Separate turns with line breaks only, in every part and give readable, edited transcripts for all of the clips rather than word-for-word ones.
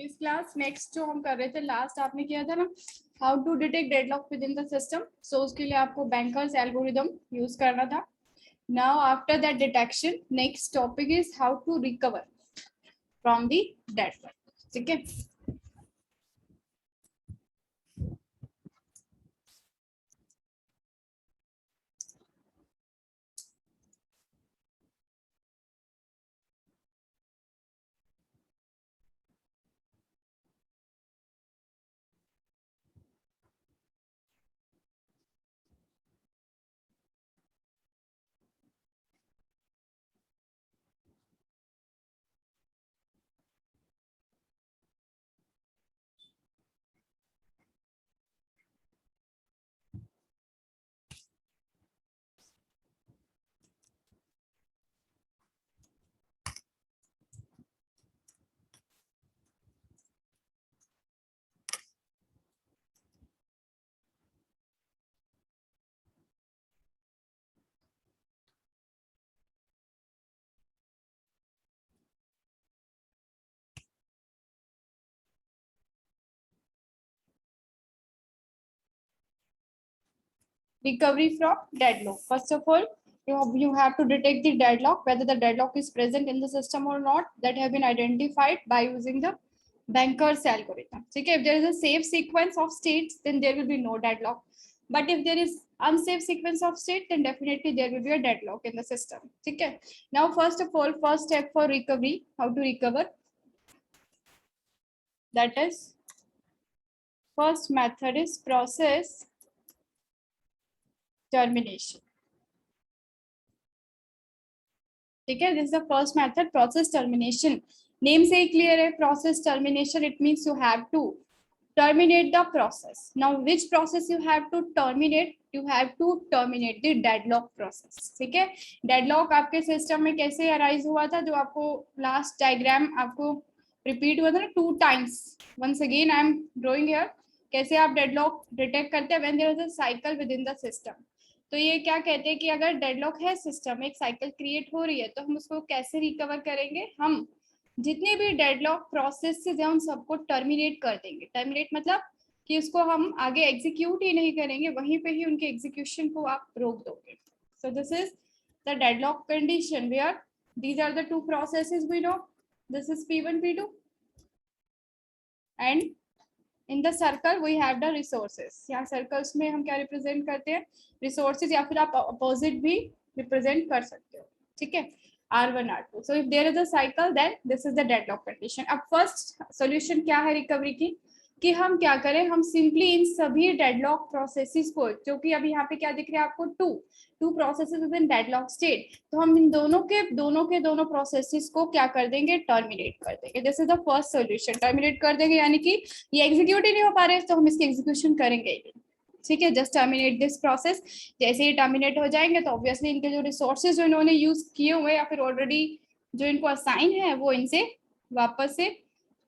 इस class next जो हम कर रहे थे, लास्ट आपने किया था ना, how to detect deadlock within the system. So उसके लिए आपको बैंकर्स एल्गोरिदम यूज करना था। Now after that detection, next topic is how to recover from the deadlock. ठीक है, recovery from deadlock. First of all, you have to detect the deadlock, whether the deadlock is present in the system or not, that have been identified by using the Banker's algorithm. Okay, if there is a safe sequence of states, then there will be no deadlock. But if there is unsafe sequence of state, then definitely there will be a deadlock in the system. Okay. Now, first of all, first step for recovery, how to recover. That is, first method is process termination. ठीक है, this is the first method, process termination. Name से ही clear है, process termination, it means you have to terminate the process. Now which process you have to terminate? You have to terminate the deadlock process. ठीक है, deadlock आपके system में कैसे arise हुआ था, जो आपको लास्ट डायग्राम आपको रिपीट हुआ था ना 2 times. Once again I am drawing here, कैसे आप डेडलॉक डिटेक्ट करते हैं, when there is a cycle within the system. तो ये क्या कहते हैं कि अगर डेडलॉक है सिस्टम में, एक साइकिल क्रिएट हो रही है, तो हम उसको कैसे रिकवर करेंगे, हम जितने भी डेडलॉक प्रोसेसेस हैं उन सबको टर्मिनेट कर देंगे। टर्मिनेट मतलब कि उसको हम आगे एग्जीक्यूट ही नहीं करेंगे, वहीं पे ही उनके एग्जीक्यूशन को आप रोक दोगे। So this is the deadlock condition where these are the 2 processes we know, this is P1 P2 and in the circle we have the resources. यहाँ सर्कल्स में हम क्या रिप्रेजेंट करते हैं, रिसोर्सेज, या फिर आप अपोजिट भी रिप्रेजेंट कर सकते हो। ठीक है, R1 R2. So if there is a cycle, then this is the deadlock condition. अब first solution क्या है रिकवरी की, कि हम क्या करें, हम सिंपली इन सभी डेडलॉक प्रोसेसेस को, जो कि अभी यहाँ पे क्या दिख रहा है आपको, two processes within deadlock state, तो हम इन दोनों प्रोसेसेस को क्या कर देंगे, टर्मिनेट कर देंगे। This is the first solution, terminate कर देंगे, यानी कि ये एग्जीक्यूट ही नहीं हो पा रहे, तो हम इसकी एग्जीक्यूशन करेंगे ही। ठीक है, जस्ट टर्मिनेट दिस प्रोसेस। जैसे ही टर्मिनेट हो जाएंगे तो ऑब्वियसली इनके जो रिसोर्सेज जो इन्होंने यूज किए हुए या फिर ऑलरेडी जो इनको असाइन है वो इनसे वापस से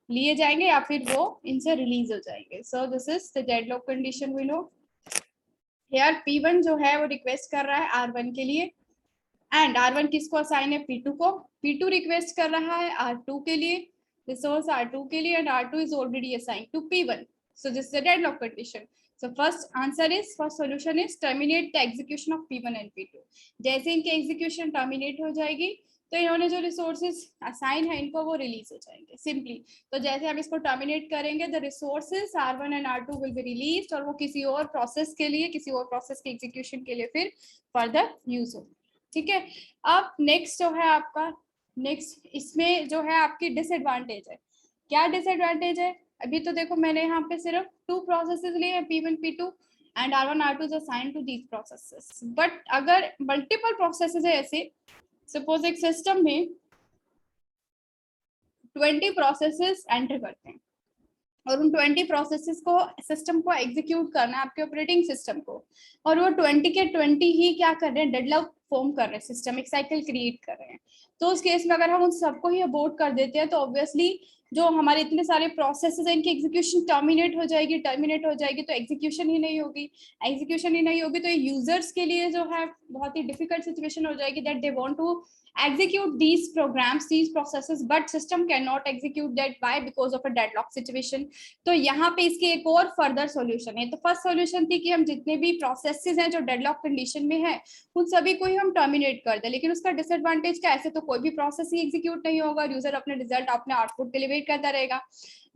लिए जाएंगे या फिर वो इनसे रिलीज हो जाएंगे। So this is the deadlock condition we know. Here P1 जो है वो रिक्वेस्ट कर रहा है R1 के लिए, एंड R1 किसको असाइन है, P2 को। P2 रिक्वेस्ट कर रहा है R2 के लिए, रिसोर्स R2 के लिए, and R2 is already assign to P1. So this is the deadlock condition. So first solution is terminate the execution of P1 and P2. जैसे इनके एग्जीक्यूशन टर्मिनेट हो जाएगी तो इन्होंने जो रिसोर्सेज असाइन है इनको वो रिलीज हो जाएंगे सिंपली। तो जैसे हम इसको टर्मिनेट करेंगे, the resources R1 and R2 will be released, और वो किसी और प्रोसेस के लिए, किसी और प्रोसेस के एग्जीक्यूशन के लिए फिर फर्दर यूज होगी। ठीक है, अब नेक्स्ट जो है आपका, नेक्स्ट इसमें जो है आपकी डिसएडवांटेज है। क्या डिसएडवांटेज है, अभी तो देखो मैंने यहाँ पे सिर्फ 2 प्रोसेसेस लिए हैं, P1 P2 and R1 R2 is assigned to these processes. But अगर मल्टीपल प्रोसेसेस है, ऐसे सपोज एक सिस्टम में 20 प्रोसेसेस एंटर करते हैं और उन 20 प्रोसेसेस को, सिस्टम को एग्जीक्यूट करना है, आपके ऑपरेटिंग सिस्टम को, और वो 20 के 20 ही क्या कर रहे हैं, डेडलॉक फॉर्म कर रहे हैं, सिस्टम एक साइकिल क्रिएट कर रहे हैं, तो उस केस में अगर हम उन सबको ही अबॉर्ट कर देते हैं तो ऑब्वियसली जो हमारे इतने सारे प्रोसेसेस हैं इनकी एग्जीक्यूशन टर्मिनेट हो जाएगी, तो एग्जीक्यूशन ही नहीं होगी तो यूजर्स के लिए जो है बहुत ही डिफिकल्ट सिचुएशन हो जाएगी, that they want to execute these programs, these processes, but system cannot execute that. Why? Because of a deadlock situation. तो यहाँ पे इसकी एक और फर्दर सॉल्यूशन है। तो फर्स्ट सॉल्यूशन थी कि हम जितने भी प्रोसेसेस हैं जो डेडलॉक कंडीशन में है उन सभी को ही हम टर्मिनेट कर दें, लेकिन उसका डिसएडवांटेज क्या है, ऐसे तो कोई भी प्रोसेस ही एग्जीक्यूट नहीं होगा, यूजर अपने रिजल्ट अपने आउटपुट के लिए वेट करता रहेगा।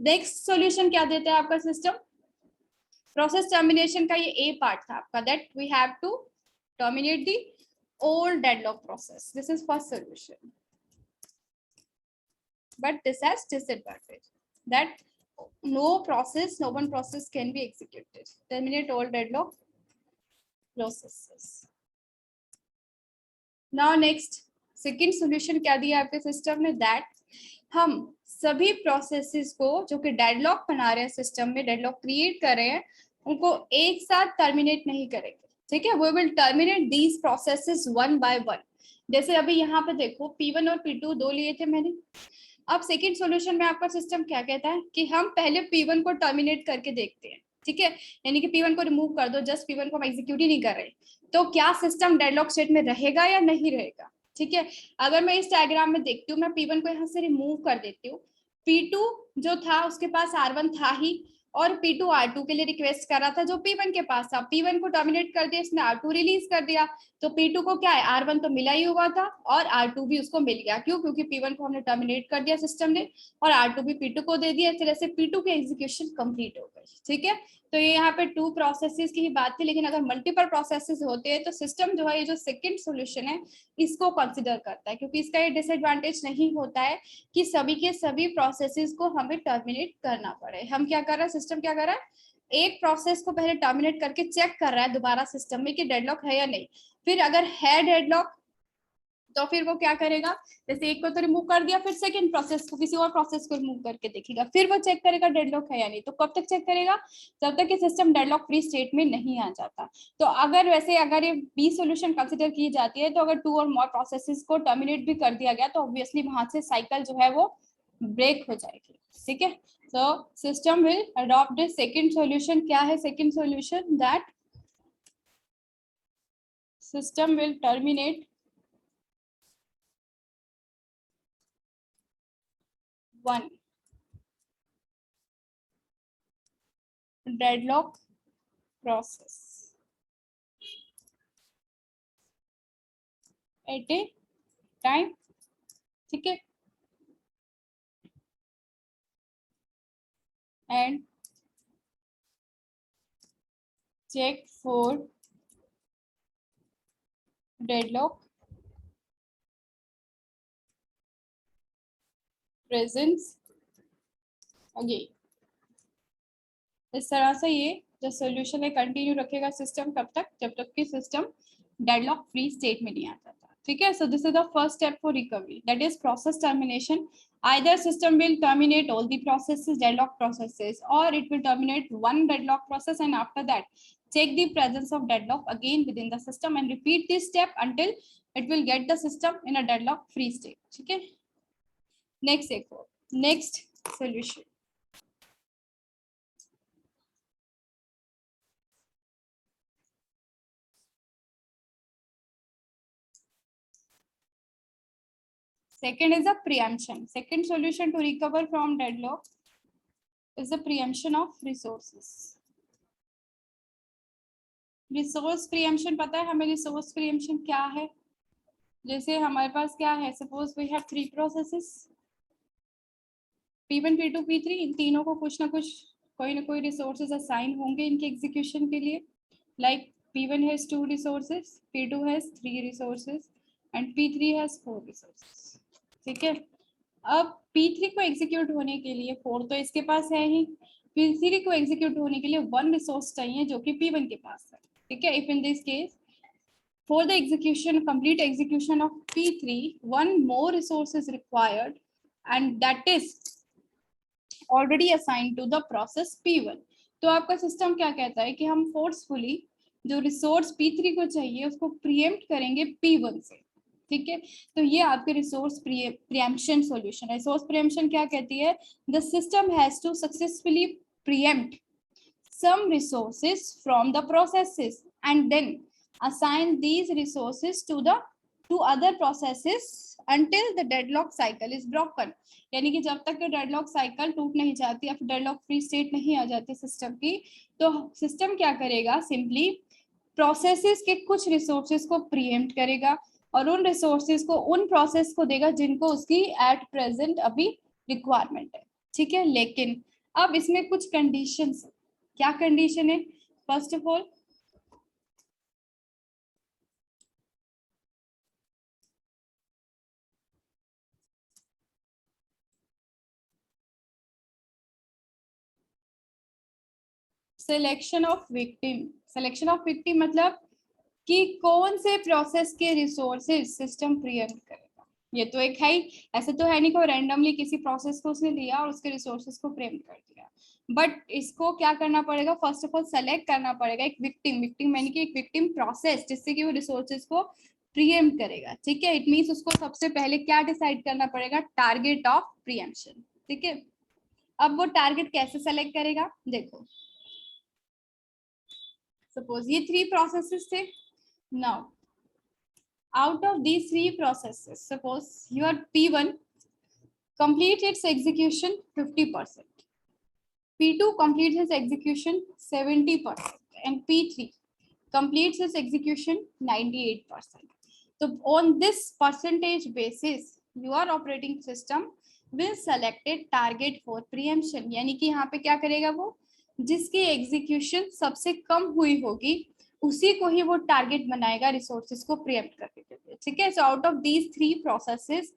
नेक्स्ट सॉल्यूशन क्या देता है आपका सिस्टम, प्रोसेस टर्मिनेशन का ये ए पार्ट था आपका, that we have to terminate the all deadlock process. This is first solution, but this has disadvantage that no one process can be executed. Terminate all deadlock processes. Now next second solution क्या दिया आपके system ने, that हम सभी processes को जो कि deadlock बना रहे हैं सिस्टम में, डेडलॉक क्रिएट कर रहे हैं, उनको एक साथ टर्मिनेट नहीं करेंगे, ठीक है, we will terminate these processes one by one. जैसे अभी यहाँ पे देखो P1 और P2 दो लिए थे मैंने। अब सेकंड सॉल्यूशन में आपका सिस्टम क्या कहता है कि हम पहले P1 को टर्मिनेट करके देखते हैं, ठीक है, यानी कि P1 को रिमूव कर दो, जस्ट P1 को हम एग्जीक्यूट ही नहीं कर रहे, तो क्या सिस्टम डेडलॉक स्टेट में रहेगा या नहीं रहेगा, ठीक है। अगर मैं इस डायग्राम में देखती हूँ, मैं P1 को यहाँ से रिमूव कर देती हूँ, P2 जो था उसके पास R1 था ही, और P2 R2 के लिए रिक्वेस्ट कर रहा था जो P1 के पास था, P1 को टर्मिनेट कर दिया, इसने R2 रिलीज कर दिया, तो P2 को क्या है, R1 तो मिला ही हुआ था और R2 भी उसको मिल गया, क्यों, क्योंकि P1 को हमने टर्मिनेट कर दिया सिस्टम ने और R2 भी P2 को दे दिया, इस तरह से P2 की एग्जीक्यूशन कंप्लीट हो गई, ठीक है। तो ये यहाँ पे 2 प्रोसेसेस की ही बात थी, लेकिन अगर मल्टीपल प्रोसेसेस होते हैं तो सिस्टम जो है, ये जो सेकंड सॉल्यूशन है इसको कंसिडर करता है, क्योंकि इसका ये डिसएडवांटेज नहीं होता है कि सभी के सभी प्रोसेसेस को हमें टर्मिनेट करना पड़े। हम क्या कर रहे हैं, सिस्टम क्या कर रहा है, एक प्रोसेस को पहले टर्मिनेट करके चेक कर रहा है दोबारा सिस्टम में कि डेडलॉक है या नहीं, फिर अगर है डेडलॉक तो फिर वो क्या करेगा, जैसे एक को तो रिमूव कर दिया, फिर सेकंड प्रोसेस को, किसी और प्रोसेस को रिमूव करके देखेगा, फिर वो चेक करेगा डेडलॉक है या नहीं। तो कब तक चेक करेगा, जब तक कि सिस्टम डेडलॉक फ्री स्टेट में नहीं आ जाता। तो अगर वैसे अगर ये बी सॉल्यूशन कंसीडर की जाती है, तो अगर 2 और मोर प्रोसेसेस को टर्मिनेट भी कर दिया गया तो ऑब्वियसली वहां से साइकिल जो है वो ब्रेक हो जाएगी, ठीक है। So system will adopt the second solution. क्या है second solution, that system will terminate one deadlock process at a time, ठीक है, and check for deadlock presence again। इस तरह से ये जो सोल्यूशन है कंटिन्यू रखेगा सिस्टम कब तक, जब तक कि सिस्टम डेडलॉक फ्री स्टेट में नहीं आ जाता, ठीक है। So this is the first step for recovery, that is process termination. Either system will terminate all the processes, deadlock processes, or it will terminate one deadlock process, and after that check the presence of deadlock again within the system and repeat this step until it will get the system in a deadlock free state, ठीक है। next solution, second is a preemption. Second solution to recover from deadlock is the preemption of resources. Resource preemption पता है हमें, resource preemption क्या है, जैसे हमारे पास क्या है, suppose we have 3 processes P1 P2 P3, इन तीनों को कुछ ना कुछ कोई ना कोई रिसोर्सेज असाइन होंगे इनके एग्जीक्यूशन के लिए, like P1 has 2 resources, P2 has 3 resources and P3 has 4 resources, ठीक है। अब P3 को एग्जीक्यूट होने के लिए 4 तो इसके पास है ही, P3 को एग्जीक्यूट होने के लिए 1 रिसोर्स चाहिए जो कि P1 के पास है, ठीक है। If in this case for the execution, complete execution of P3, 1 more resource is required and that is already assigned to the process P1। तो आपका सिस्टम क्या कहता है कि हम फोर्सफुली जो रिसोर्स P3 को चाहिए उसको प्रीएम्प्ट करेंगे P1 से, ठीक है। तो ये आपके रिसोर्स प्रीएम्प्शन सॉल्यूशन है। रिसोर्स प्रीएम्प्शन क्या कहती है, the system has to successfully preempt some resources from the processes and then assign these resources to other processes until the deadlock cycle is broken। यानी कि जब तक डेडलॉक साइकिल टूट नहीं जाती या फिर डेडलॉक फ्री स्टेट नहीं आ जाती सिस्टम की, तो सिस्टम क्या करेगा, सिंपली प्रोसेसेस के कुछ रिसोर्सेज को प्रीएम्प्ट करेगा और उन रिसोर्सेज को उन प्रोसेस को देगा जिनको उसकी एट प्रेजेंट अभी रिक्वायरमेंट है, ठीक है। लेकिन अब इसमें कुछ कंडीशंस, क्या कंडीशन है, first of all selection of victim. Selection of victim मतलब कि कौन से प्रोसेस के रिसोर्सेज सिस्टम प्रीएम्प्ट करेगा। ये तो एक है ही, ऐसे तो है नहीं कि रैंडमली किसी प्रोसेस को उसने लिया और उसके रिसोर्सेज को प्रीएम्प्ट कर दिया, बट इसको क्या करना पड़ेगा, फर्स्ट ऑफ ऑल सेलेक्ट करना पड़ेगा एक विक्टिम। विक्टिम यानी कि एक विक्टिम प्रोसेस जिससे कि वो रिसोर्सेज को प्रीएम्प्ट करेगा, ठीक है। इट मींस उसको सबसे पहले क्या डिसाइड करना पड़ेगा, टारगेट ऑफ प्रीएम्प्शन, ठीक है। अब वो टारगेट कैसे सेलेक्ट करेगा, देखो सपोज ये 3 प्रोसेसेस थे। Now out of these 3 processes, suppose your P1 complete its execution 50%, P2 completes its execution 70%, and P3 completes its execution 98%. So on this percentage basis, your operating system will select a target for preemption। यानी कि यहाँ पे क्या करेगा, वो जिसकी execution सबसे कम हुई होगी उसी को ही वो टारगेट बनाएगा रिसोर्सेज को प्रीएम्प्ट करने के लिए, ठीक है। So out of these 3 processes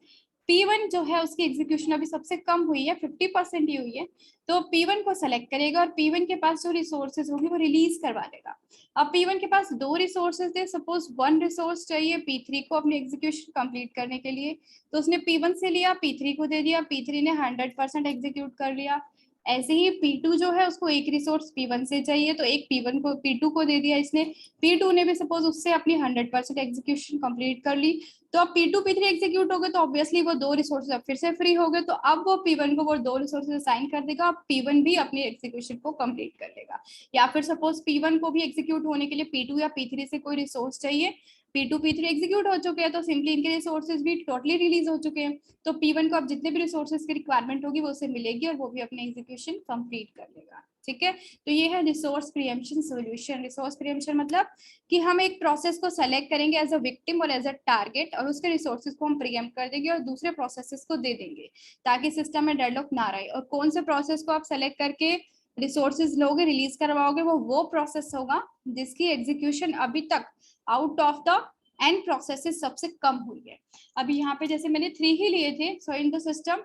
P1 जो है उसकी एग्जीक्यूशन अभी सबसे कम हुई है, 50% ही हुई है, तो P1 को सेलेक्ट करेगा और P1 के पास जो रिसोर्सेज होगी वो रिलीज करवा देगा। अब P1 के पास 2 रिसोर्सेज थे, सपोज 1 रिसोर्स चाहिए P3 को अपनी एग्जीक्यूशन कंप्लीट करने के लिए, तो उसने P1 से लिया, P3 को दे दिया, P3 ने 100% एग्जीक्यूट कर लिया। ऐसे ही P2 जो है उसको एक रिसोर्स P1 से चाहिए, तो एक P1 को P2 को दे दिया इसने, P2 ने भी सपोज उससे अपनी 100% एग्जीक्यूशन कंप्लीट कर ली, तो अब P2 P3 एग्जीक्यूट हो गए तो ऑब्वियसली वो 2 रिसोर्सेज अब फिर से फ्री हो गए, तो अब वो P1 को वो 2 रिसोर्सेज असाइन कर देगा, अब P1 भी अपनी एग्जीक्यूशन को कंप्लीट कर लेगा। या फिर सपोज P1 को भी एग्जीक्यूट होने के लिए P2 या P3 से कोई रिसोर्स चाहिए, P2 P3 एग्जीक्यूट हो चुके हैं तो सिंपली इनके रिसोर्सेज भी टोटली रिलीज हो चुके हैं, तो P1 को अब जितने भी रिसोर्सेज की रिक्वायरमेंट होगी वो उसे मिलेगी और वो भी अपने एग्जीक्यूशन कंप्लीट कर लेगा, ठीक है। तो ये है रिसोर्स प्रीएम्प्शन सॉल्यूशन। रिसोर्स प्रीएम्प्शन मतलब कि हम एक प्रोसेस को सेलेक्ट करेंगे एज अ विक्टिम और एज अ टारगेट और उसके रिसोर्सेज को हम प्रीएम्प्ट कर देंगे और दूसरे प्रोसेसेस को दे देंगे ताकि सिस्टम में डेडलॉक ना रहे। और कौन से प्रोसेस को आप सेलेक्ट करके रिसोर्सेज लोगे, रिलीज करवाओगे, वो प्रोसेस होगा जिसकी एग्जीक्यूशन अभी तक out of the end processes सबसे कम हुई है। अभी यहाँ पे जैसे मैंने 3 ही लिए थे, so in the system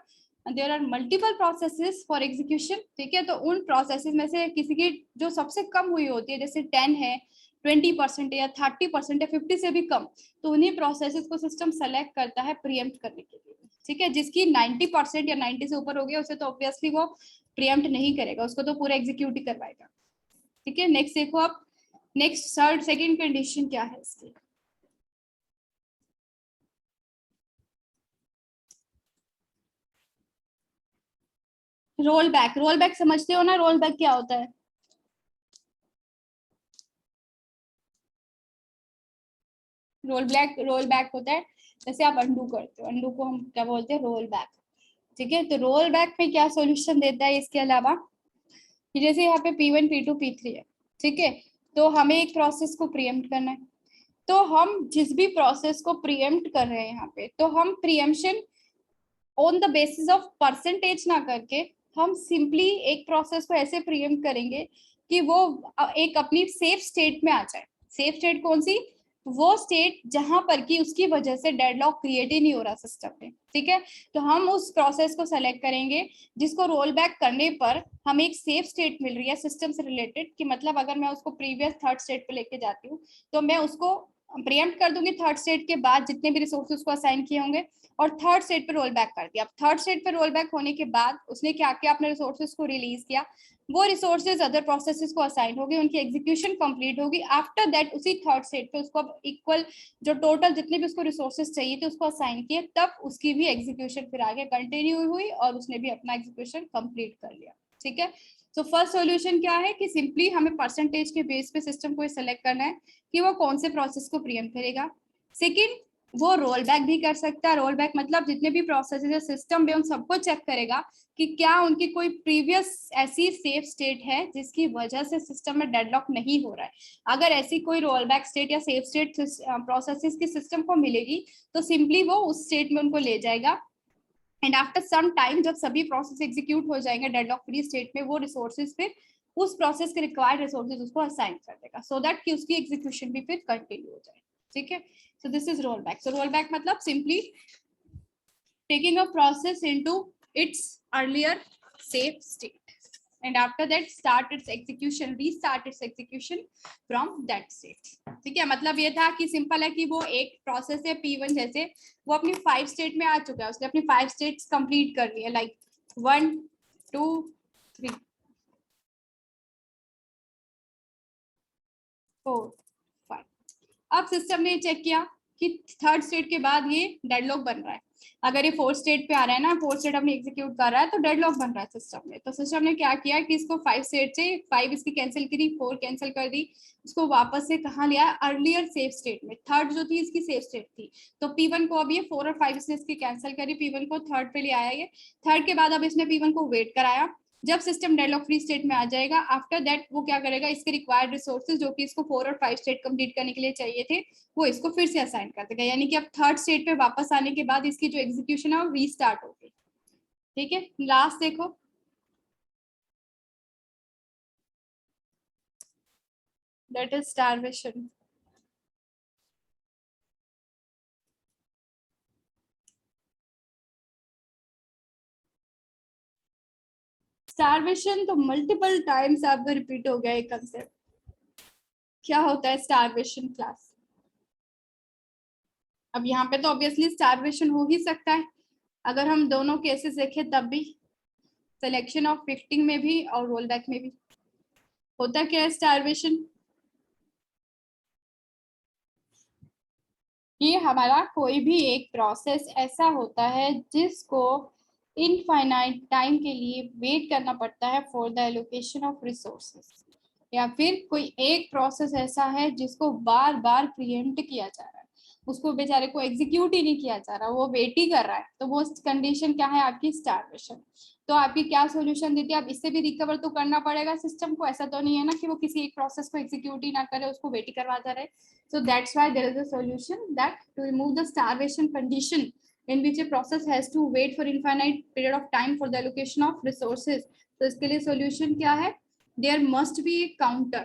there are multiple processes for execution, ठीक है। तो उन प्रोसेसेस में से किसी की जो सबसे कम हुई होती है, जैसे 10 है, 20% या 30% या 50 से भी कम, तो उन्हीं प्रोसेसेस को सिस्टम सेलेक्ट करता है प्रीएम्प्ट करने के लिए, ठीक है। जिसकी 90% या 90 से ऊपर हो गया उसे तो ऑब्वियसली वो प्रीएम्प्ट नहीं करेगा, उसको तो पूरा एग्जीक्यूट ही करवाएगा, ठीक है। नेक्स्ट देखो आप, नेक्स्ट थर्ड सेकंड कंडीशन क्या है इसकी, रोल बैक। रोल बैक समझते हो ना, रोल बैक क्या होता है, रोल बैक होता है जैसे आप अंडू करते हो, अंडू को हम क्या बोलते हैं, रोल बैक, ठीक है। तो रोल बैक में क्या सॉल्यूशन देता है इसके अलावा, कि जैसे यहाँ पे P1 P2 P3 है, ठीक है, तो हमें एक प्रोसेस को प्रीएम्प्ट करना है, तो हम जिस भी प्रोसेस को प्रीएम्प्ट कर रहे हैं यहाँ पे, तो हम preemption on the basis of percentage ना करके हम सिंपली एक प्रोसेस को ऐसे प्रीएम्प्ट करेंगे कि वो एक अपनी सेफ स्टेट में आ जाए। सेफ स्टेट कौन सी, वो स्टेट जहां पर कि उसकी वजह से डेडलॉक क्रिएट ही नहीं हो रहा सिस्टम में, ठीक है। तो हम उस प्रोसेस को सेलेक्ट करेंगे जिसको रोल बैक करने पर हमें एक सेफ स्टेट मिल रही है सिस्टम से रिलेटेड, कि मतलब अगर मैं उसको प्रीवियस थर्ड स्टेट पे लेके जाती हूँ तो मैं उसको प्रीएम्प्ट कर दूंगी थर्ड स्टेट के बाद जितने भी रिसोर्सेज को असाइन किए होंगे, और थर्ड स्टेट पे रोल बैक कर दिया। अब थर्ड स्टेट पे रोल बैक होने के बाद उसने क्या किया, अपने रिसोर्सेज को रिलीज किया, वो रिसोर्सेज अदर प्रोसेसेस को असाइन होगी, उनकी एग्जीक्यूशन कंप्लीट होगी। आफ्टर दैट उसी थर्ड स्टेट पे उसको इक्वल जो टोटल जितने भी उसको रिसोर्सेज चाहिए थे उसको असाइन किए, तब उसकी भी एग्जीक्यूशन फिर आगे कंटिन्यू हुई और उसने भी अपना एग्जीक्यूशन कंप्लीट कर लिया। ठीक है, तो फर्स्ट सॉल्यूशन क्या है कि सिंपली हमें परसेंटेज के बेस पे सिस्टम को सेलेक्ट करना है कि वो कौन से प्रोसेस को प्रीएम्प्ट करेगा। सेकंड, वो रोल बैक भी कर सकता है। रोल बैक मतलब जितने भी प्रोसेसेस है सिस्टम में उन सबको चेक करेगा कि क्या उनकी कोई प्रीवियस ऐसी सेफ स्टेट है जिसकी वजह से सिस्टम में डेडलॉक नहीं हो रहा है। अगर ऐसी कोई रोल बैक स्टेट या सेफ स्टेट प्रोसेसेस की सिस्टम को मिलेगी तो सिंपली वो उस स्टेट में उनको ले जाएगा, एंड आफ्टर सम टाइम जब सभी प्रोसेस एग्जीक्यूट हो जाएंगे डेडलॉक फ्री स्टेट में, वो रिसोर्सेज फिर उस प्रोसेस के रिक्वायर्ड रिसोर्सेज उसको असाइन कर देगा, सो दैट कि उसकी एग्जीक्यूशन भी फिर कंटिन्यू हो जाए। ठीक है, so this is roll back. So roll back मतलब simply taking a process into its earlier safe state and after that start its execution, restart its execution from that state। ठीक है, मतलब ये था कि सिंपल है कि वो एक प्रोसेस है P1 जैसे, वो अपनी 5 स्टेट में आ चुका है, उसने अपनी 5 स्टेट्स कंप्लीट कर ली है, लाइक 1 2 3 4 5। अब सिस्टम ने चेक किया कि थर्ड स्टेट के बाद ये डेडलॉक बन रहा है। अगर ये फोर्थ स्टेट पे आ रहा है ना, फोर्थ स्टेट अपनी एग्जीक्यूट कर रहा है तो डेडलॉक बन रहा है सिस्टम में। तो सिस्टम ने क्या किया कि इसको 5 स्टेट से 5 इसकी कैंसिल करी, 4 कैंसिल कर दी, उसको वापस से कहाँ लिया, अर्लियर सेफ स्टेट में। थर्ड जो थी इसकी सेफ स्टेट थी, तो P1 को अब ये 4 और 5 इसने इसकी कैंसिल करी, P1 को थर्ड पे ले आया। ये थर्ड के बाद अब इसने P1 को वेट कराया, जब सिस्टम डेडलॉक फ्री स्टेट में आ जाएगा आफ्टर दैट वो क्या करेगा, इसके रिक्वायर्ड रिसोर्सेज जो कि इसको 4 और 5 स्टेट कंप्लीट करने के लिए चाहिए थे वो इसको फिर से असाइन कर देगा। यानी कि अब थर्ड स्टेट पे वापस आने के बाद इसकी जो एग्जीक्यूशन है वो रीस्टार्ट होगी। ठीक है, लास्ट देखो, दैट इज स्टारवेशन। स्टारवेशन तो मल्टीपल टाइम्स आपका रिपीट हो गया एक कंसेप्ट। क्या होता है स्टारवेशन क्लास? अब यहाँ पे तो ऑब्वियसली स्टारवेशन हो ही सकता है, अगर हम दोनों केसेस देखें तब भी, सिलेक्शन ऑफ विक्टिम में भी और रोल बैक में भी। होता क्या है स्टारवेशन? ये हमारा कोई भी एक प्रोसेस ऐसा होता है जिसको इनफाइनाइट टाइम के लिए वेट करना पड़ता है for the allocation of resources, या फिर कोई एक प्रोसेस ऐसा है जिसको बार बार प्रीएम्प्ट किया जा रहा है, उसको बेचारे को एग्जीक्यूट ही नहीं किया जा रहा, वो वेट ही कर रहा है, तो वो कंडीशन क्या है आपकी स्टारवेशन। तो आपकी क्या सॉल्यूशन देती है, अब इससे भी रिकवर तो करना पड़ेगा सिस्टम को, ऐसा तो नहीं है ना कि वो किसी एक प्रोसेस को एग्जीक्यूट ही ना करे, उसको वेट ही करवाता रहे। So that's why there is a solution that to remove the starvation condition in which a process has to wait for infinite period of time for the allocation of resources. तो इसके लिए solution क्या है? There must be a counter.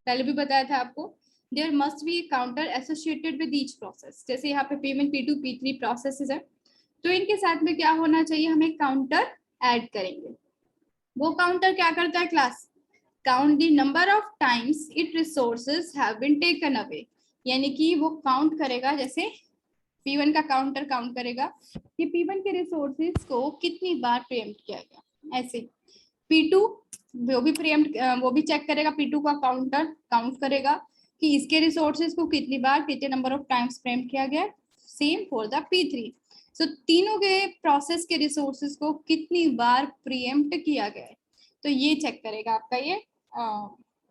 पहले भी बताया था आपको, there must be a counter associated with each process. जैसे यहाँ पे P1, P2, P3 processes है, तो इनके साथ में क्या होना चाहिए, हमें काउंटर ऐड करेंगे। वो काउंटर क्या करता है class? Count the number of times it resources have been taken away, यानी कि वो काउंट करेगा, जैसे P1 का काउंटर काउंट करेगा कि P1 के रिसोर्सेज को कितनी बार प्रीएम्प्ट किया गया। ऐसे P2 वो भी चेक करेगा, P2 का काउंटर काउंट करेगा कि इसके रिसोर्सेज को कितनी बार कितने नंबर ऑफ टाइम्स प्रीएम्प्ट किया गया। Same for the P3। सो तीनों के प्रोसेस के रिसोर्सेज को कितनी बार प्रीएम्प्ट किया गया है, तो ये चेक करेगा आपका ये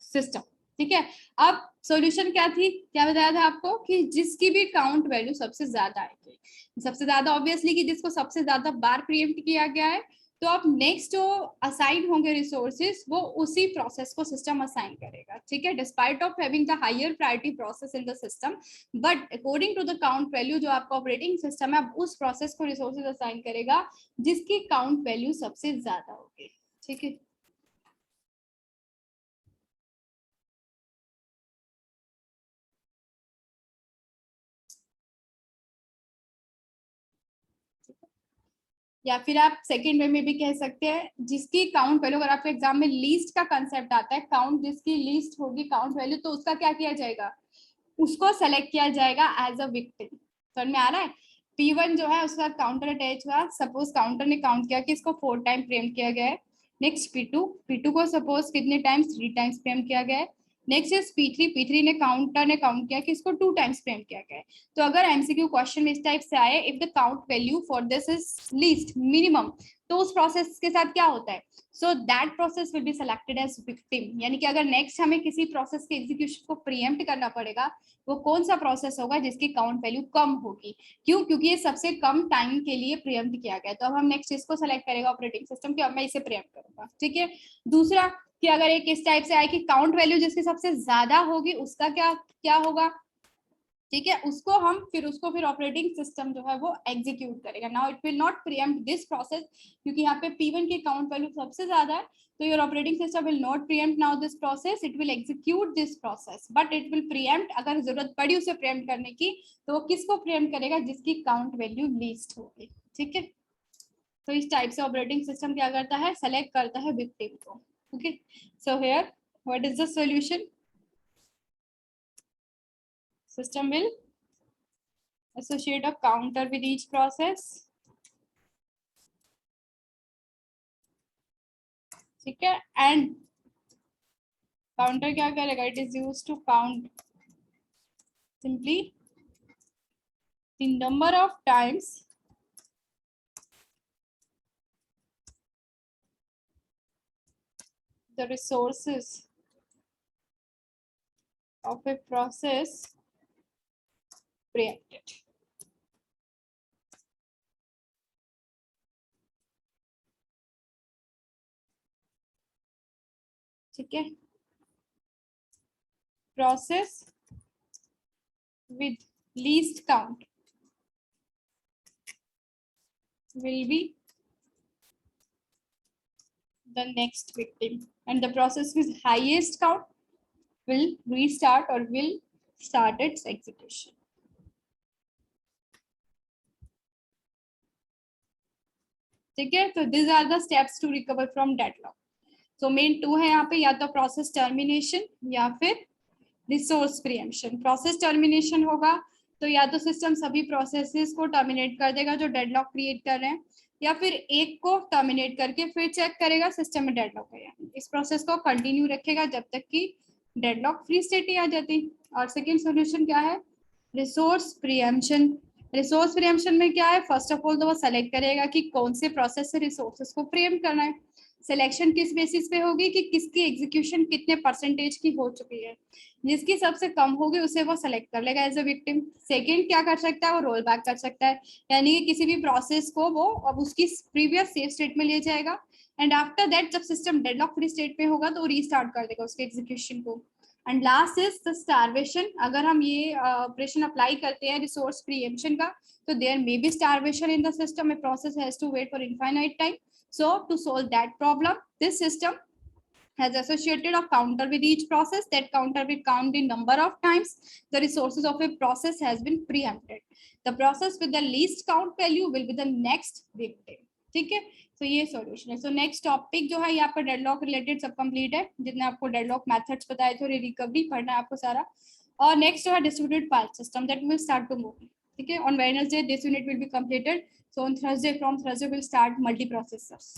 सिस्टम। ठीक है, अब सॉल्यूशन क्या थी, क्या बताया था आपको कि जिसकी भी काउंट वैल्यू सबसे ज्यादा आएगी, सबसे ज्यादा ऑब्वियसली कि जिसको सबसे ज्यादा बार प्रीएम्प्ट किया गया है, तो अब नेक्स्ट जो असाइन होंगे रिसोर्सेज वो उसी प्रोसेस को सिस्टम असाइन करेगा। ठीक है, despite of having the higher priority process in the system, but according to the count value जो आपका ऑपरेटिंग सिस्टम है, अब उस प्रोसेस को रिसोर्सेज असाइन करेगा जिसकी काउंट वैल्यू सबसे ज्यादा होगी। ठीक है, या फिर आप सेकेंड वे में भी कह सकते हैं जिसकी काउंट वैल्यू, अगर आपके एग्जाम में लीस्ट का कंसेप्ट आता है, काउंट जिसकी लीस्ट होगी काउंट वैल्यू, तो उसका क्या किया जाएगा, उसको सेलेक्ट किया जाएगा एज अ विक्टिम। समझ में आ रहा है? P1 जो है उसका काउंटर अटैच हुआ, सपोज काउंटर ने काउंट किया कि इसको 4 टाइम प्रेम किया गया है। नेक्स्ट P2 को सपोज कितने टाइम्स, 3 टाइम्स प्रेम किया गया है। नेक्स्ट इज P3 ने काउंटर ने काउंट किया कि इसको 2 टाइम्स प्रेम किया गया है। तो अगर एमसीक्यू क्वेश्चन में इस टाइप से आए, if the count value for this is least minimum, तो उस प्रोसेस के साथ क्या होता है, so that process will be selected as victim. यानी कि अगर नेक्स्ट हमें किसी प्रोसेस के एग्जीक्यूशन को प्रीएम्प्ट करना पड़ेगा, वो कौन सा प्रोसेस होगा जिसकी काउंट वैल्यू कम होगी। क्यों? क्योंकि ये सबसे कम टाइम के लिए प्रीएम्प्ट किया गया है। तो अब हम नेक्स्ट इसको सेलेक्ट करेगा ऑपरेटिंग सिस्टम कि अब मैं इसे प्रीएम्प्ट करूंगा। ठीक है। दूसरा कि अगर एक इस टाइप से आए कि काउंट वैल्यू जिसकी सबसे ज्यादा होगी उसका क्या क्या होगा, ठीक है, उसको फिर ऑपरेटिंग सिस्टम जो है वो एग्जीक्यूट करेगा। Now it will not pre-empt this process, क्योंकि यहाँ पे P1 की काउंट वैल्यू सबसे ज्यादा है, तो your operating system will not pre-empt now this process, it will execute this process, but it will pre-empt, अगर जरूरत पड़ी उसे प्रीएम्प्ट करने की, तो वो किसको प्रीएम्प्ट करेगा, जिसकी काउंट वैल्यू लीस्ट होगी। ठीक है। तो इस टाइप से ऑपरेटिंग सिस्टम क्या करता है, सेलेक्ट करता है विक्टिम को। Okay, so here what is the solution, system will associate a counter with each process। ठीक है। एंड काउंटर क्या करेगा, it is use to count simply the number of times the resources of a process preempted। ठीक है। process with least count will be the next victim, and the process with highest count will restart or will start its execution। ठीक है। तो these are the steps to recover from deadlock। So main 2 है यहाँ पे, या तो process termination या फिर रिसोर्स प्रीएम्पशन। प्रोसेस टर्मिनेशन होगा तो या तो सिस्टम सभी प्रोसेसेस को टर्मिनेट कर देगा जो डेडलॉक क्रिएट कर रहे हैं, या फिर एक को टर्मिनेट करके फिर चेक करेगा सिस्टम में डेडलॉक है। इस प्रोसेस को कंटिन्यू रखेगा जब तक कि डेडलॉक फ्री स्टेट ही आ जाती। और सेकेंड सोल्यूशन क्या है, रिसोर्स प्रीएम्पशन। रिसोर्स प्रीएम्पशन में क्या है, फर्स्ट ऑफ ऑल तो वो सेलेक्ट करेगा कि कौन से प्रोसेस से रिसोर्सेस को प्रीएम्प्ट करना है। सिलेक्शन किस बेसिस पे होगी कि किसकी एग्जीक्यूशन कितने परसेंटेज की हो चुकी है, जिसकी सबसे कम होगी उसे वो सेलेक्ट कर लेगा एज अ विक्टिम। सेकंड क्या कर सकता है, वो रोल बैक कर सकता है, यानी कि किसी भी प्रोसेस को वो अब उसकी प्रीवियस सेफ स्टेट में ले जाएगा, एंड आफ्टर दैट जब सिस्टम डेडलॉक फ्री स्टेट में होगा तो रीस्टार्ट कर देगा उसके एग्जीक्यूशन को। And last is the starvation. अगर हम ये ऑपरेशन अप्लाई करते हैं रिसोर्स प्रीएम्पशन का, तो there may be starvation in the system, a process has to wait for infinite time. So to solve that problem, this system has associated a counter with each process. That counter will count the number of times the resources of a process has been preempted. The process with the least count value will be the next victim। ठीक है। तो ये solution है। So next topic जो है यहाँ पर deadlock related सब कंप्लीट है, जितने आपको डेडलॉक मेथड्स बताए थे, रिकवरी पढ़ना है आपको सारा। और नेक्स्ट जो है distributed file system, that will start tomorrow. ठीक है। On Wednesday this unit will be completed. So on Thursday, from Thursday, we'll start multiprocessors।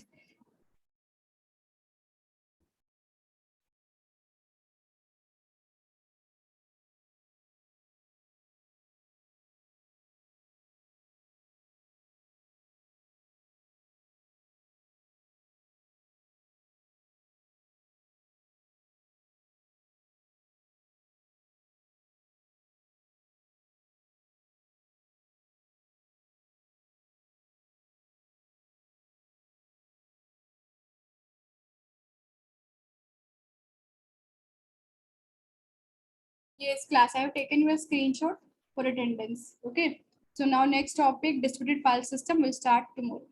Yes, class, I have taken your screenshot for attendance। Okay. So now next topic, distributed file system, will start tomorrow।